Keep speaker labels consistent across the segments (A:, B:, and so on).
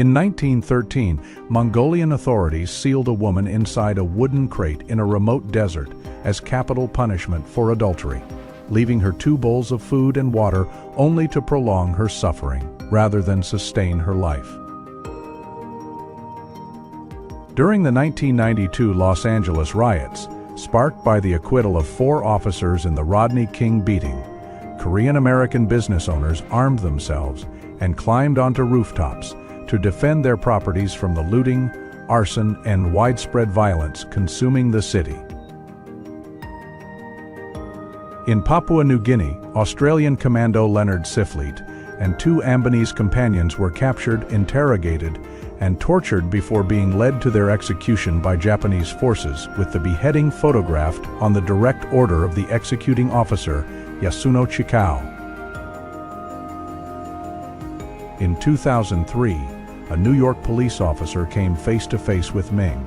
A: In 1913, Mongolian authorities sealed a woman inside a wooden crate in a remote desert as capital punishment for adultery, leaving her 2 bowls of food and water only to prolong her suffering rather than sustain her life. During the 1992 Los Angeles riots, sparked by the acquittal of 4 officers in the Rodney King beating, Korean-American business owners armed themselves and climbed onto rooftops to defend their properties from the looting, arson, and widespread violence consuming the city. In Papua New Guinea, Australian commando Leonard Siflete and 2 Ambonese companions were captured, interrogated, and tortured before being led to their execution by Japanese forces, with the beheading photographed on the direct order of the executing officer, Yasuno Chikao. In 2003, a New York police officer came face-to-face with Ming,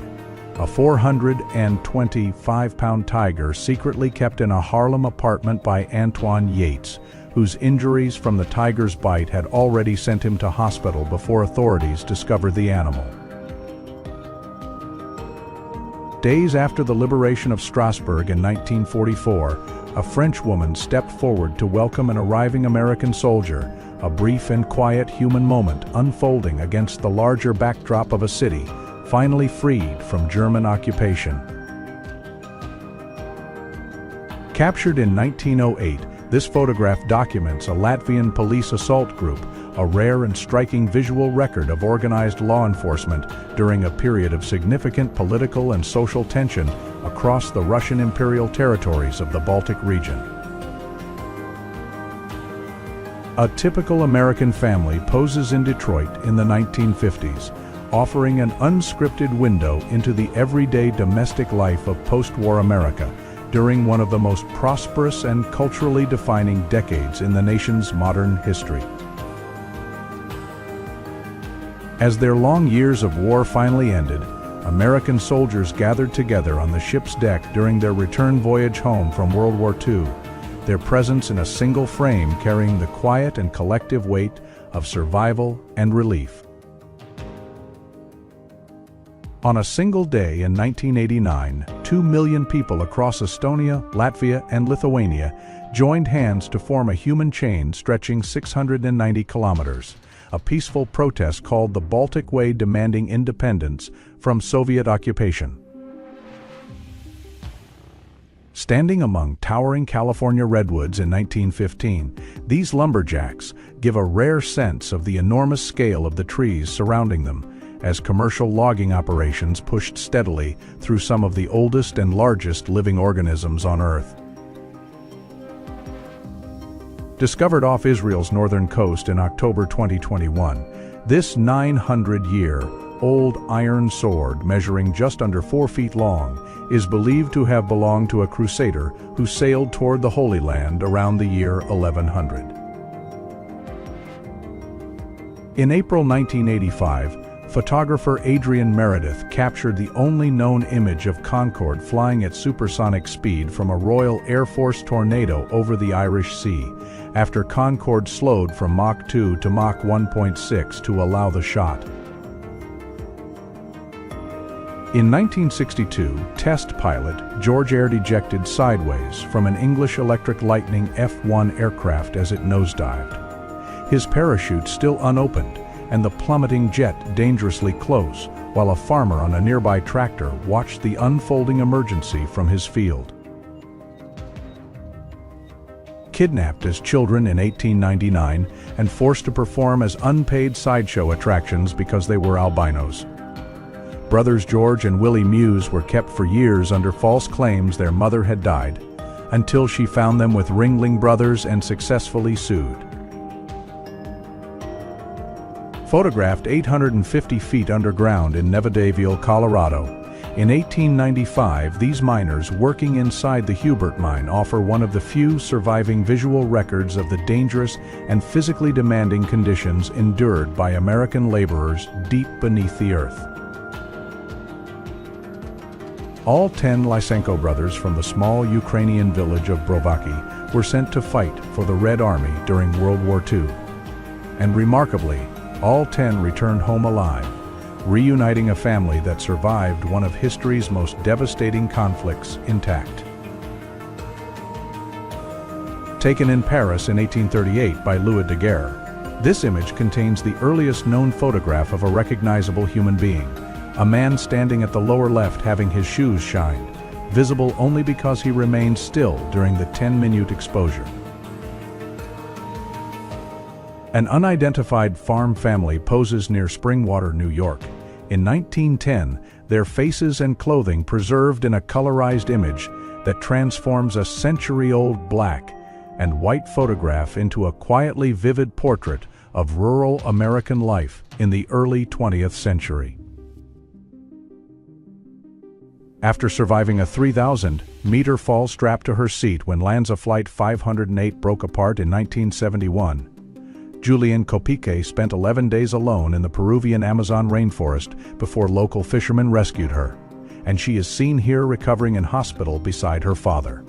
A: a 425-pound tiger secretly kept in a Harlem apartment by Antoine Yates, whose injuries from the tiger's bite had already sent him to hospital before authorities discovered the animal. Days after the liberation of Strasbourg in 1944, a French woman stepped forward to welcome an arriving American soldier, a brief and quiet human moment unfolding against the larger backdrop of a city finally freed from German occupation. Captured in 1908, this photograph documents a Latvian police assault group, a rare and striking visual record of organized law enforcement during a period of significant political and social tension across the Russian imperial territories of the Baltic region. A typical American family poses in Detroit in the 1950s, offering an unscripted window into the everyday domestic life of post-war America during one of the most prosperous and culturally defining decades in the nation's modern history. As their long years of war finally ended, American soldiers gathered together on the ship's deck during their return voyage home from World War II, their presence in a single frame carrying the quiet and collective weight of survival and relief. On a single day in 1989, 2 million people across Estonia, Latvia, and Lithuania joined hands to form a human chain stretching 690 kilometers, a peaceful protest called the Baltic Way, demanding independence from Soviet occupation. Standing among towering California redwoods in 1915, these lumberjacks give a rare sense of the enormous scale of the trees surrounding them, as commercial logging operations pushed steadily through some of the oldest and largest living organisms on Earth. Discovered off Israel's northern coast in October 2021, this 900-year-old iron sword, measuring just under 4 feet long, is believed to have belonged to a crusader who sailed toward the Holy Land around the year 1100. In April 1985, photographer Adrian Meredith captured the only known image of Concorde flying at supersonic speed from a Royal Air Force Tornado over the Irish Sea, after Concorde slowed from Mach 2 to Mach 1.6 to allow the shot. In 1962, test pilot George Aird ejected sideways from an English Electric Lightning F-1 aircraft as it nosedived. His parachute still unopened, and the plummeting jet dangerously close, while a farmer on a nearby tractor watched the unfolding emergency from his field. Kidnapped as children in 1899 and forced to perform as unpaid sideshow attractions because they were albinos. Brothers George and Willie Muse were kept for years under false claims their mother had died, until she found them with Ringling Brothers and successfully sued. Photographed 850 feet underground in Nevadaville, Colorado, in 1895, these miners working inside the Hubert mine offer one of the few surviving visual records of the dangerous and physically demanding conditions endured by American laborers deep beneath the earth. All 10 Lysenko brothers from the small Ukrainian village of Brovaki were sent to fight for the Red Army during World War II. And remarkably, All 10 returned home alive, reuniting a family that survived one of history's most devastating conflicts intact. Taken in Paris in 1838 by Louis Daguerre, this image contains the earliest known photograph of a recognizable human being, a man standing at the lower left having his shoes shined, visible only because he remained still during the 10-minute exposure. An unidentified farm family poses near Springwater, New York. In 1910, their faces and clothing preserved in a colorized image that transforms a century-old black and white photograph into a quietly vivid portrait of rural American life in the early 20th century. After surviving a 3,000-meter fall strapped to her seat when Lanza Flight 508 broke apart in 1971, Julian Copique spent 11 days alone in the Peruvian Amazon rainforest before local fishermen rescued her, and she is seen here recovering in hospital beside her father.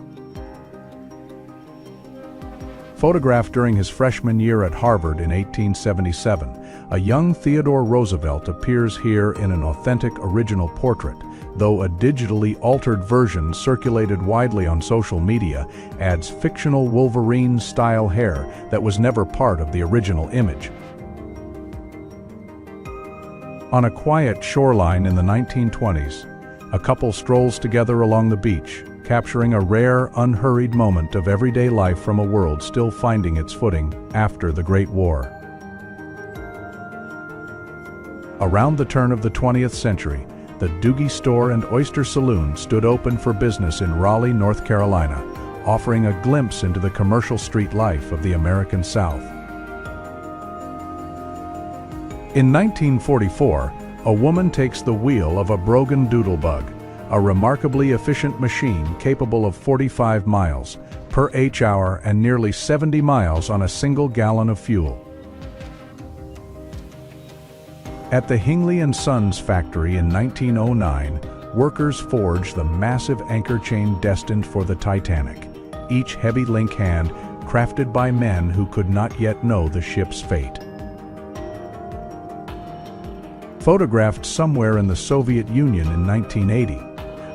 A: Photographed during his freshman year at Harvard in 1877, a young Theodore Roosevelt appears here in an authentic original portrait, though a digitally altered version circulated widely on social media adds fictional Wolverine-style hair that was never part of the original image. On a quiet shoreline in the 1920s, a couple strolls together along the beach, capturing a rare, unhurried moment of everyday life from a world still finding its footing after the Great War. Around the turn of the 20th century, the Doogie Store and Oyster Saloon stood open for business in Raleigh, North Carolina, offering a glimpse into the commercial street life of the American South. In 1944, a woman takes the wheel of a Brogan Doodlebug, a remarkably efficient machine capable of 45 miles per h-hour and nearly 70 miles on a single gallon of fuel. At the Hingley & Sons factory in 1909, workers forged the massive anchor chain destined for the Titanic, each heavy link hand crafted by men who could not yet know the ship's fate. Photographed somewhere in the Soviet Union in 1980,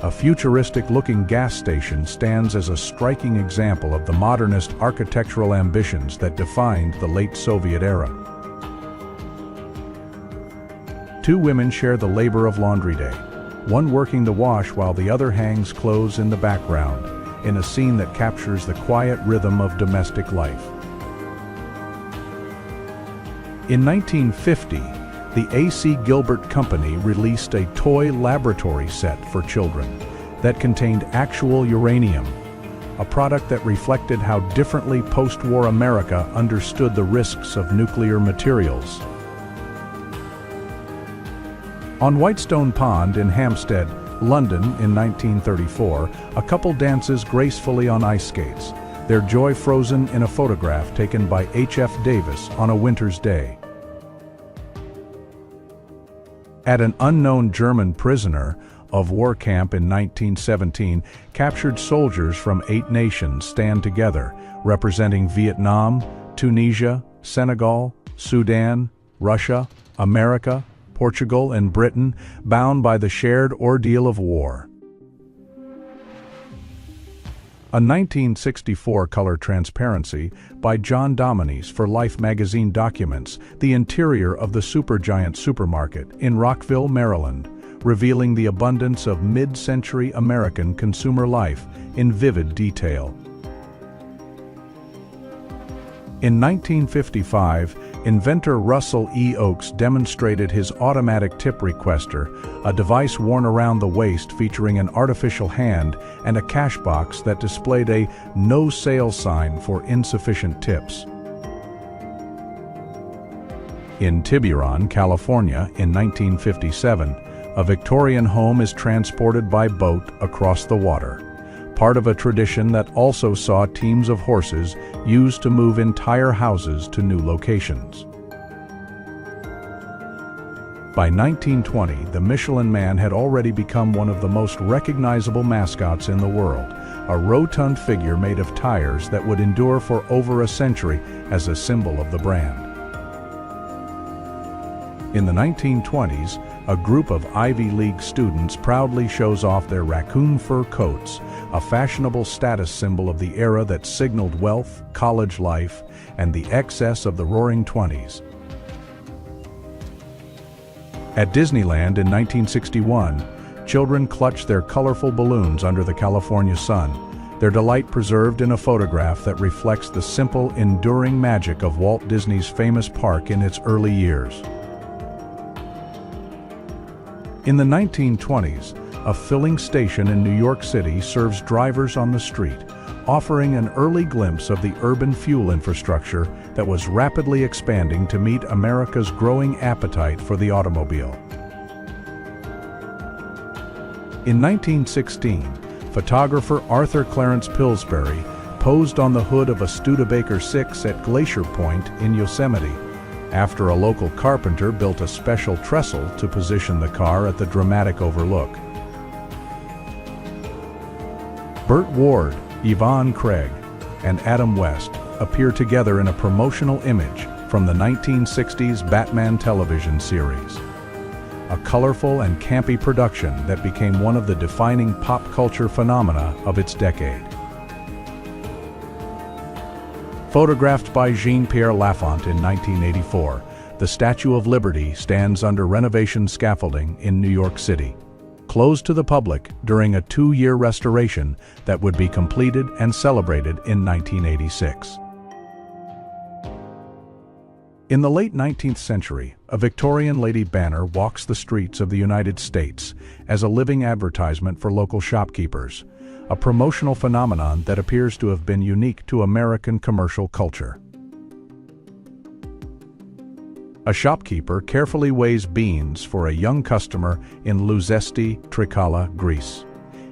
A: a futuristic-looking gas station stands as a striking example of the modernist architectural ambitions that defined the late Soviet era. Two women share the labor of laundry day, one working the wash while the other hangs clothes in the background, in a scene that captures the quiet rhythm of domestic life. In 1950, the A.C. Gilbert Company released a toy laboratory set for children that contained actual uranium, a product that reflected how differently post-war America understood the risks of nuclear materials. On Whitestone Pond in Hampstead, London in 1934, a couple dances gracefully on ice skates, their joy frozen in a photograph taken by H.F. Davis on a winter's day. At an unknown German prisoner of war camp in 1917, captured soldiers from 8 nations stand together, representing Vietnam, Tunisia, Senegal, Sudan, Russia, America, Portugal, and Britain, bound by the shared ordeal of war. A 1964 color transparency by John Dominies for Life magazine documents the interior of the Supergiant supermarket in Rockville, Maryland, revealing the abundance of mid-century American consumer life in vivid detail. In 1955, inventor Russell E. Oakes demonstrated his automatic tip requester, a device worn around the waist featuring an artificial hand and a cash box that displayed a no sale sign for insufficient tips. In Tiburon, California, in 1957, a Victorian home is transported by boat across the water, part of a tradition that also saw teams of horses used to move entire houses to new locations. By 1920, the Michelin Man had already become one of the most recognizable mascots in the world, a rotund figure made of tires that would endure for over a century as a symbol of the brand. In the 1920s, a group of Ivy League students proudly shows off their raccoon fur coats, a fashionable status symbol of the era that signaled wealth, college life, and the excess of the Roaring Twenties. At Disneyland in 1961, children clutched their colorful balloons under the California sun, their delight preserved in a photograph that reflects the simple, enduring magic of Walt Disney's famous park in its early years. In the 1920s, a filling station in New York City serves drivers on the street, offering an early glimpse of the urban fuel infrastructure that was rapidly expanding to meet America's growing appetite for the automobile. In 1916, photographer Arthur Clarence Pillsbury posed on the hood of a Studebaker 6 at Glacier Point in Yosemite, after a local carpenter built a special trestle to position the car at the dramatic overlook. Burt Ward, Yvonne Craig, and Adam West appear together in a promotional image from the 1960s Batman television series, a colorful and campy production that became one of the defining pop culture phenomena of its decade. Photographed by Jean-Pierre Lafont in 1984, the Statue of Liberty stands under renovation scaffolding in New York City, closed to the public during a 2-year restoration that would be completed and celebrated in 1986. In the late 19th century, a Victorian lady banner walks the streets of the United States as a living advertisement for local shopkeepers, a promotional phenomenon that appears to have been unique to American commercial culture. A shopkeeper carefully weighs beans for a young customer in Luzesti, Trikala, Greece,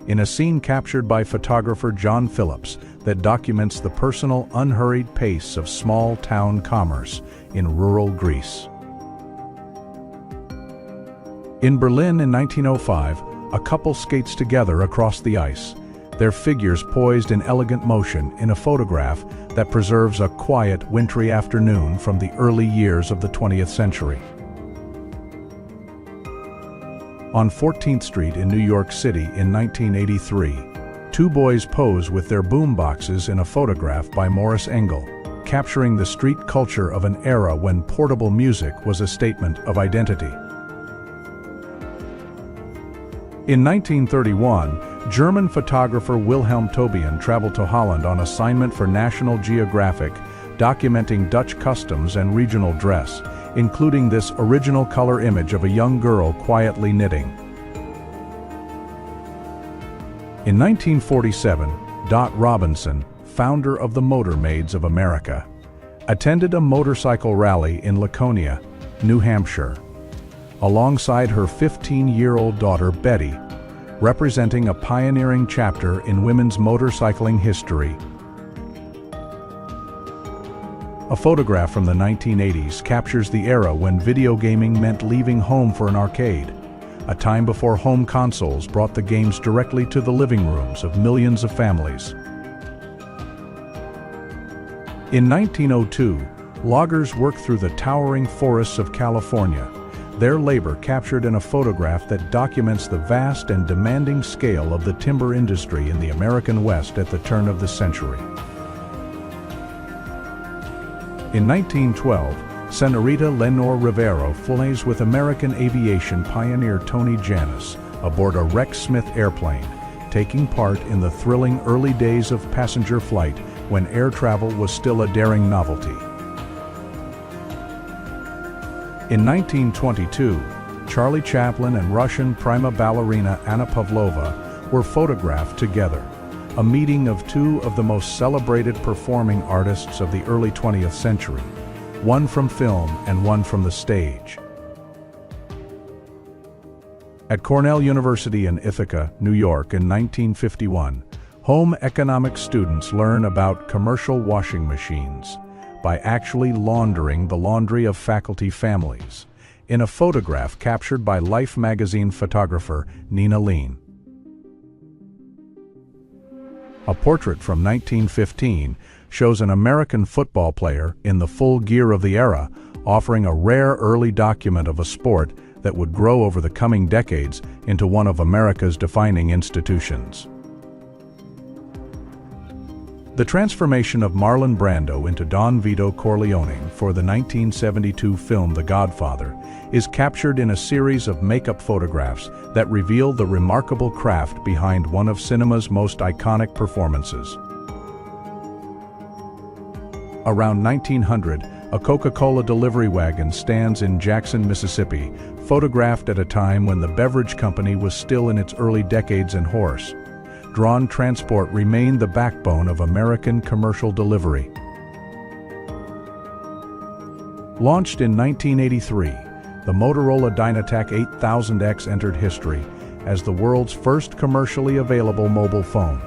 A: in a scene captured by photographer John Phillips that documents the personal, unhurried pace of small-town commerce in rural Greece. In Berlin in 1905, a couple skates together across the ice, their figures poised in elegant motion in a photograph that preserves a quiet, wintry afternoon from the early years of the 20th century. On 14th Street in New York City in 1983, two boys pose with their boomboxes in a photograph by Morris Engel, capturing the street culture of an era when portable music was a statement of identity. In 1931, German photographer Wilhelm Tobian traveled to Holland on assignment for National Geographic, documenting Dutch customs and regional dress, including this original color image of a young girl quietly knitting. In 1947, Dot Robinson, founder of the Motor Maids of America, attended a motorcycle rally in Laconia, New Hampshire, alongside her 15-year-old daughter Betty, representing a pioneering chapter in women's motorcycling history. A photograph from the 1980s captures the era when video gaming meant leaving home for an arcade, a time before home consoles brought the games directly to the living rooms of millions of families. In 1902, loggers worked through the towering forests of California, their labor captured in a photograph that documents the vast and demanding scale of the timber industry in the American West at the turn of the century. In 1912, Senorita Lenore Rivero flies with American aviation pioneer Tony Janis aboard a Rex Smith airplane, taking part in the thrilling early days of passenger flight when air travel was still a daring novelty. In 1922, Charlie Chaplin and Russian prima ballerina Anna Pavlova were photographed together, a meeting of two of the most celebrated performing artists of the early 20th century, one from film and one from the stage. At Cornell University in Ithaca, New York in 1951, home economics students learn about commercial washing machines by actually laundering the laundry of faculty families, in a photograph captured by Life magazine photographer Nina Lean. A portrait from 1915 shows an American football player in the full gear of the era offering a rare early document of a sport that would grow over the coming decades into one of America's defining institutions. The transformation of Marlon Brando into Don Vito Corleone for the 1972 film The Godfather is captured in a series of makeup photographs that reveal the remarkable craft behind one of cinema's most iconic performances. Around 1900, a Coca-Cola delivery wagon stands in Jackson, Mississippi, photographed at a time when the beverage company was still in its early decades in horse-drawn transport remained the backbone of American commercial delivery. Launched in 1983, the Motorola Dynatac 8000X entered history as the world's first commercially available mobile phone,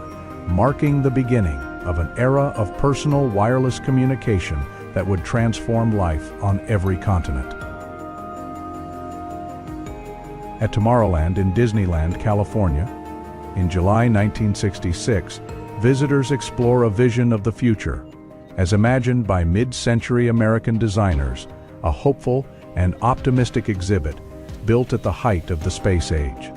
A: marking the beginning of an era of personal wireless communication that would transform life on every continent. At Tomorrowland in Disneyland, California, in July 1966, visitors explore a vision of the future, as imagined by mid-century American designers, a hopeful and optimistic exhibit built at the height of the space age.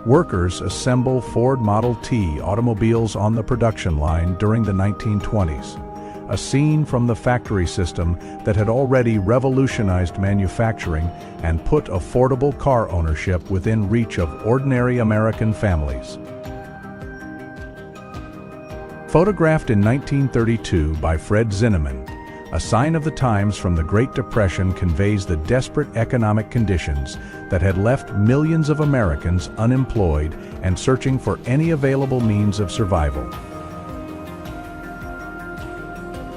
A: Workers assemble Ford Model T automobiles on the production line during the 1920s, a scene from the factory system that had already revolutionized manufacturing and put affordable car ownership within reach of ordinary American families. Photographed in 1932 by Fred Zinnemann, A Sign of the Times from the Great Depression conveys the desperate economic conditions that had left millions of Americans unemployed and searching for any available means of survival.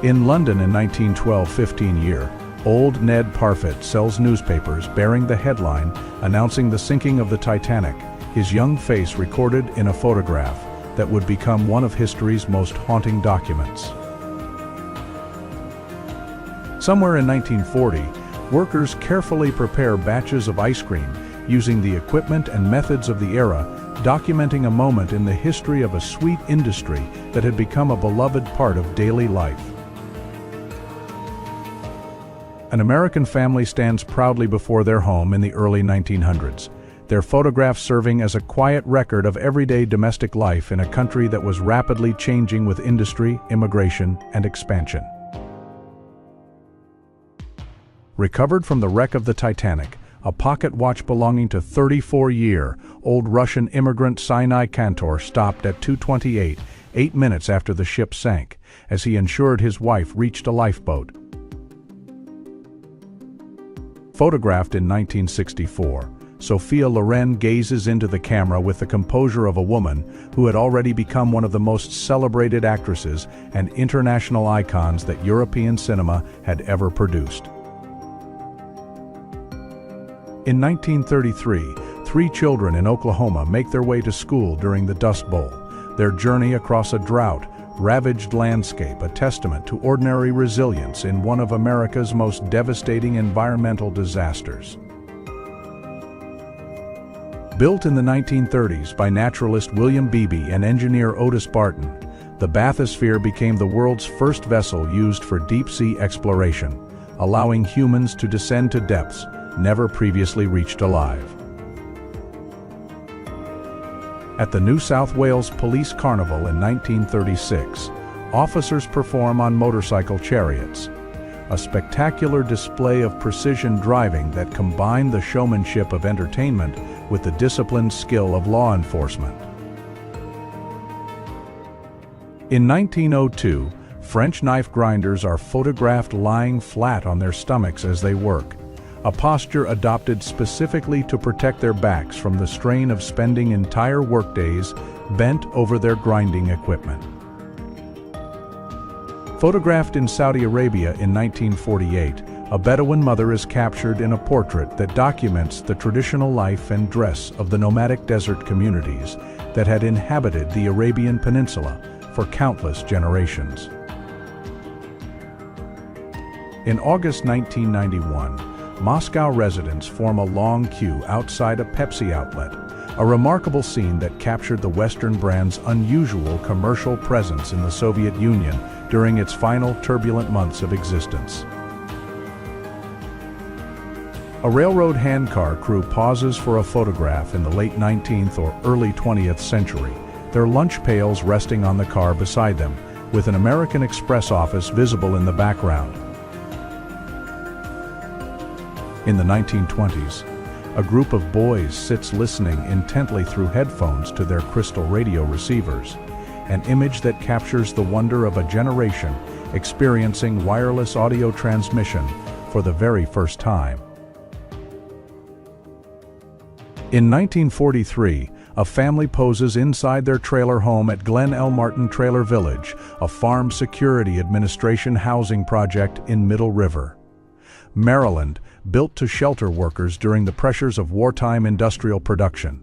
A: In London in 1912-15, Ned Parfitt sells newspapers bearing the headline announcing the sinking of the Titanic, his young face recorded in a photograph that would become one of history's most haunting documents. Somewhere in 1940, workers carefully prepare batches of ice cream using the equipment and methods of the era, documenting a moment in the history of a sweet industry that had become a beloved part of daily life. An American family stands proudly before their home in the early 1900s, their photographs serving as a quiet record of everyday domestic life in a country that was rapidly changing with industry, immigration, and expansion. Recovered from the wreck of the Titanic, a pocket watch belonging to 34-year-old Russian immigrant Sinai Kantor stopped at 2:28, 8 minutes after the ship sank, as he ensured his wife reached a lifeboat. Photographed in 1964, Sophia Loren gazes into the camera with the composure of a woman who had already become one of the most celebrated actresses and international icons that European cinema had ever produced. In 1933, 3 children in Oklahoma make their way to school during the Dust Bowl, their journey across a drought-ravaged landscape a testament to ordinary resilience in one of America's most devastating environmental disasters. Built in the 1930s by naturalist William Beebe and engineer Otis Barton, the bathysphere became the world's first vessel used for deep-sea exploration, allowing humans to descend to depths never previously reached alive. At the New South Wales Police Carnival in 1936, officers perform on motorcycle chariots, a spectacular display of precision driving that combined the showmanship of entertainment with the disciplined skill of law enforcement. In 1902, French knife grinders are photographed lying flat on their stomachs as they work, a posture adopted specifically to protect their backs from the strain of spending entire workdays bent over their grinding equipment. Photographed in Saudi Arabia in 1948, a Bedouin mother is captured in a portrait that documents the traditional life and dress of the nomadic desert communities that had inhabited the Arabian Peninsula for countless generations. In August 1991, Moscow residents form a long queue outside a Pepsi outlet, a remarkable scene that captured the Western brand's unusual commercial presence in the Soviet Union during its final turbulent months of existence. A railroad handcar crew pauses for a photograph in the late 19th or early 20th century, their lunch pails resting on the car beside them, with an American Express office visible in the background. In the 1920s, a group of boys sits listening intently through headphones to their crystal radio receivers, an image that captures the wonder of a generation experiencing wireless audio transmission for the very first time. In 1943, a family poses inside their trailer home at Glen L. Martin Trailer Village, a Farm Security Administration housing project in Middle River, Maryland, built to shelter workers during the pressures of wartime industrial production.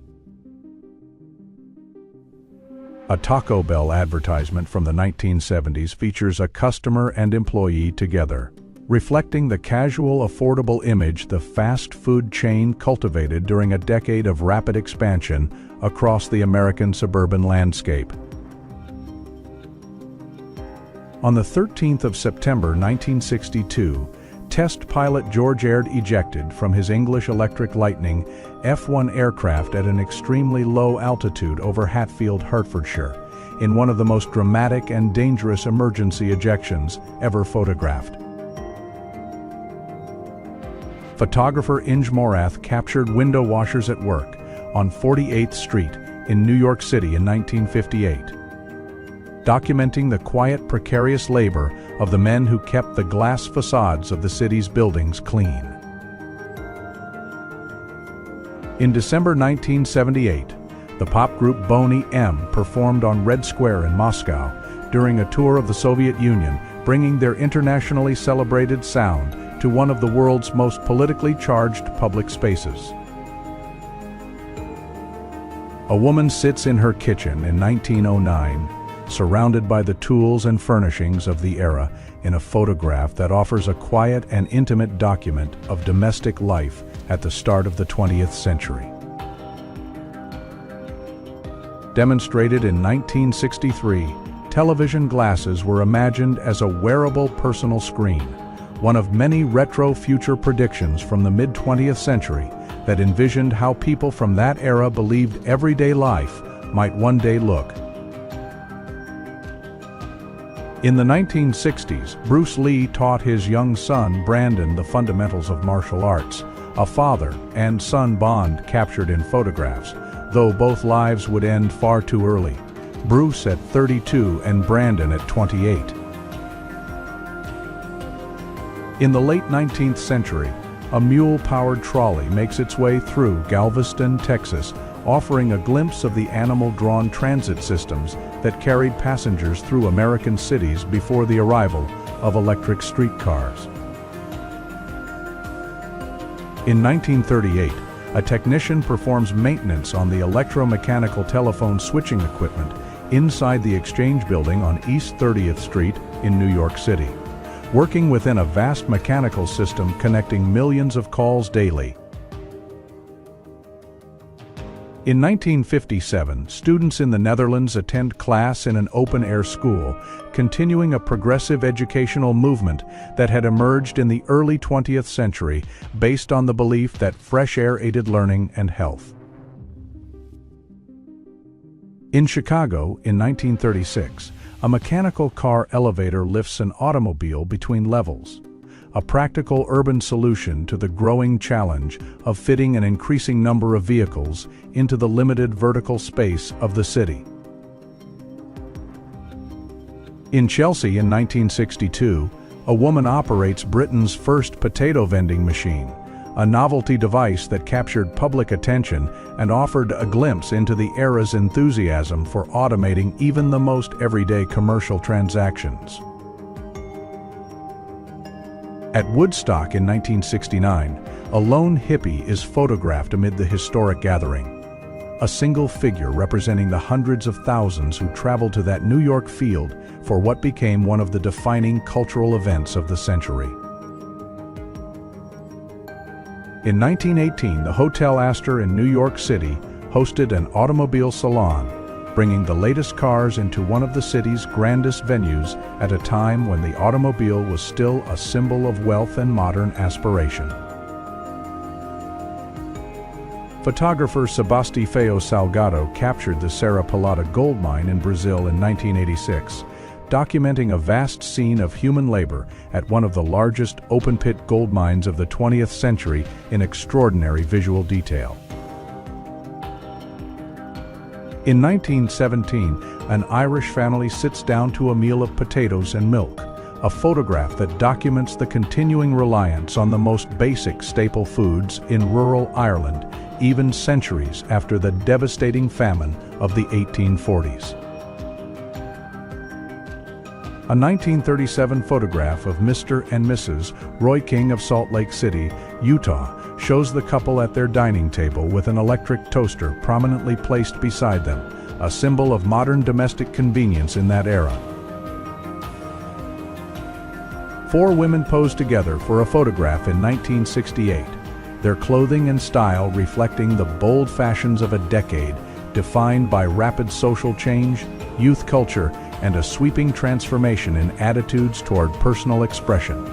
A: A Taco Bell advertisement from the 1970s features a customer and employee together, reflecting the casual, affordable image the fast food chain cultivated during a decade of rapid expansion across the American suburban landscape. On the 13th of September 1962, test pilot George Aird ejected from his English Electric Lightning F-1 aircraft at an extremely low altitude over Hatfield, Hertfordshire, in one of the most dramatic and dangerous emergency ejections ever photographed. Photographer Inge Morath captured window washers at work on 48th Street in New York City in 1958, documenting the quiet, precarious labor of the men who kept the glass facades of the city's buildings clean. In December 1978, the pop group Boney M performed on Red Square in Moscow during a tour of the Soviet Union, bringing their internationally celebrated sound to one of the world's most politically charged public spaces. A woman sits in her kitchen in 1909, surrounded by the tools and furnishings of the era, in a photograph that offers a quiet and intimate document of domestic life at the start of the 20th century. Demonstrated in 1963, television glasses were imagined as a wearable personal screen, one of many retro future predictions from the mid-20th century that envisioned how people from that era believed everyday life might one day look. In the 1960s, Bruce Lee taught his young son Brandon the fundamentals of martial arts, a father and son bond captured in photographs, though both lives would end far too early, Bruce at 32 and Brandon at 28. In the late 19th century, a mule-powered trolley makes its way through Galveston, Texas, offering a glimpse of the animal-drawn transit systems that carried passengers through American cities before the arrival of electric streetcars. In 1938, a technician performs maintenance on the electromechanical telephone switching equipment inside the Exchange Building on East 30th Street in New York City, working within a vast mechanical system connecting millions of calls daily. In 1957, students in the Netherlands attend class in an open-air school, continuing a progressive educational movement that had emerged in the early 20th century based on the belief that fresh air aided learning and health. In Chicago, in 1936, a mechanical car elevator lifts an automobile between levels, a practical urban solution to the growing challenge of fitting an increasing number of vehicles into the limited vertical space of the city. In Chelsea in 1962, a woman operates Britain's first potato vending machine, a novelty device that captured public attention and offered a glimpse into the era's enthusiasm for automating even the most everyday commercial transactions. At Woodstock in 1969, a lone hippie is photographed amid the historic gathering, a single figure representing the hundreds of thousands who traveled to that New York field for what became one of the defining cultural events of the century. In 1918, the Hotel Astor in New York City hosted an automobile salon, bringing the latest cars into one of the city's grandest venues at a time when the automobile was still a symbol of wealth and modern aspiration. Photographer Sebastifeo Salgado captured the Serra Pelada gold mine in Brazil in 1986, documenting a vast scene of human labor at one of the largest open-pit gold mines of the 20th century in extraordinary visual detail. In 1917, an Irish family sits down to a meal of potatoes and milk, a photograph that documents the continuing reliance on the most basic staple foods in rural Ireland, even centuries after the devastating famine of the 1840s. A 1937 photograph of Mr. and Mrs. Roy King of Salt Lake City, Utah, shows the couple at their dining table with an electric toaster prominently placed beside them, a symbol of modern domestic convenience in that era. 4 women posed together for a photograph in 1968, their clothing and style reflecting the bold fashions of a decade defined by rapid social change, youth culture, and a sweeping transformation in attitudes toward personal expression.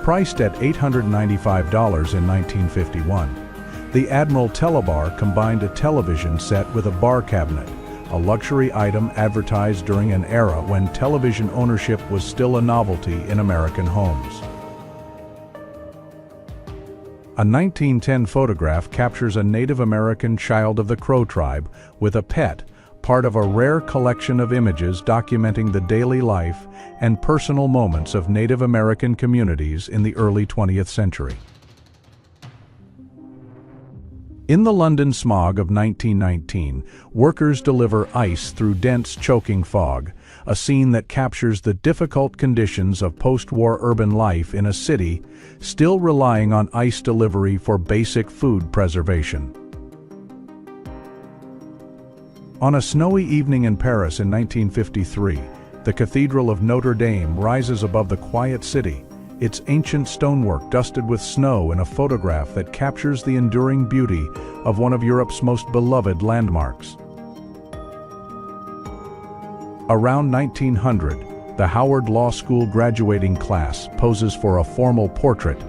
A: Priced at $895 in 1951, the Admiral Telebar combined a television set with a bar cabinet, a luxury item advertised during an era when television ownership was still a novelty in American homes. A 1910 photograph captures a Native American child of the Crow tribe with a pet, part of a rare collection of images documenting the daily life and personal moments of Native American communities in the early 20th century. In the London smog of 1919, workers deliver ice through dense, choking fog, a scene that captures the difficult conditions of post-war urban life in a city still relying on ice delivery for basic food preservation. On a snowy evening in Paris in 1953, the Cathedral of Notre Dame rises above the quiet city, its ancient stonework dusted with snow in a photograph that captures the enduring beauty of one of Europe's most beloved landmarks. Around 1900, the Howard Law School graduating class poses for a formal portrait,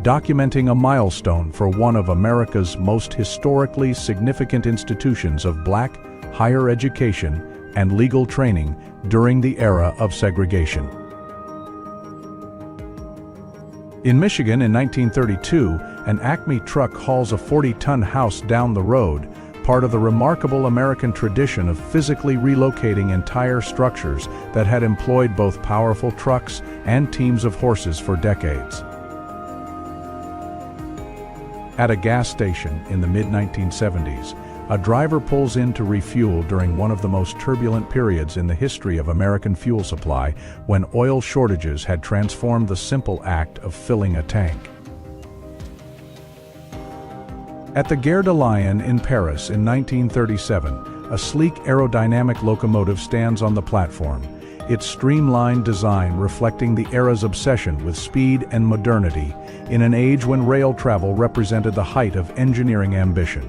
A: documenting a milestone for one of America's most historically significant institutions of Black higher education and legal training during the era of segregation. In Michigan in 1932, an Acme truck hauls a 40-ton house down the road, part of the remarkable American tradition of physically relocating entire structures that had employed both powerful trucks and teams of horses for decades. At a gas station in the mid-1970s, a driver pulls in to refuel during one of the most turbulent periods in the history of American fuel supply, when oil shortages had transformed the simple act of filling a tank. At the Gare de Lyon in Paris in 1937, a sleek aerodynamic locomotive stands on the platform, its streamlined design reflecting the era's obsession with speed and modernity in an age when rail travel represented the height of engineering ambition.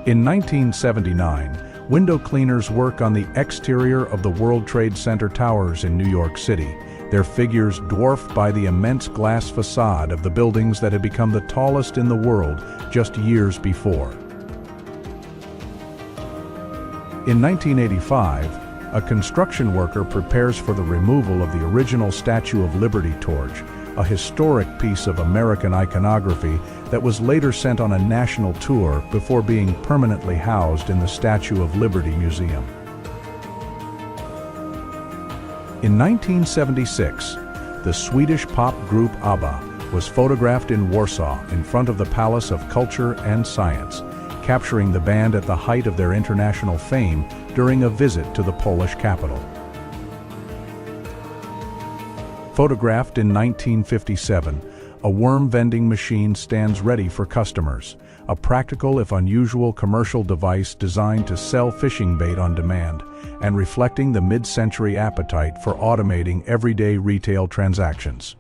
A: In 1979, window cleaners work on the exterior of the World Trade Center towers in New York City, their figures dwarfed by the immense glass facade of the buildings that had become the tallest in the world just years before. In 1985, a construction worker prepares for the removal of the original Statue of Liberty torch, a historic piece of American iconography that was later sent on a national tour before being permanently housed in the Statue of Liberty Museum. In 1976, the Swedish pop group ABBA was photographed in Warsaw in front of the Palace of Culture and Science, capturing the band at the height of their international fame during a visit to the Polish capital. Photographed in 1957, a worm vending machine stands ready for customers, a practical if unusual commercial device designed to sell fishing bait on demand and reflecting the mid-century appetite for automating everyday retail transactions.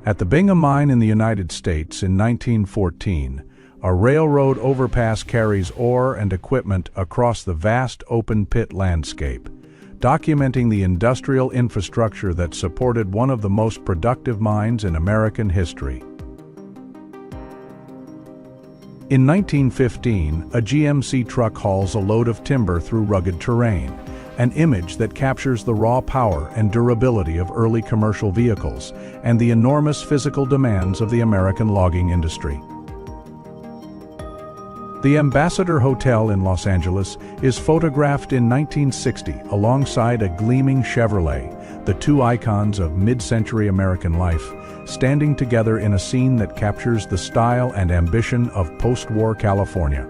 A: At the Bingham Mine in the United States in 1914, a railroad overpass carries ore and equipment across the vast open pit landscape, documenting the industrial infrastructure that supported one of the most productive mines in American history. In 1915, a GMC truck hauls a load of timber through rugged terrain, an image that captures the raw power and durability of early commercial vehicles and the enormous physical demands of the American logging industry. The Ambassador Hotel in Los Angeles is photographed in 1960 alongside a gleaming Chevrolet, the two icons of mid-century American life, standing together in a scene that captures the style and ambition of post-war California.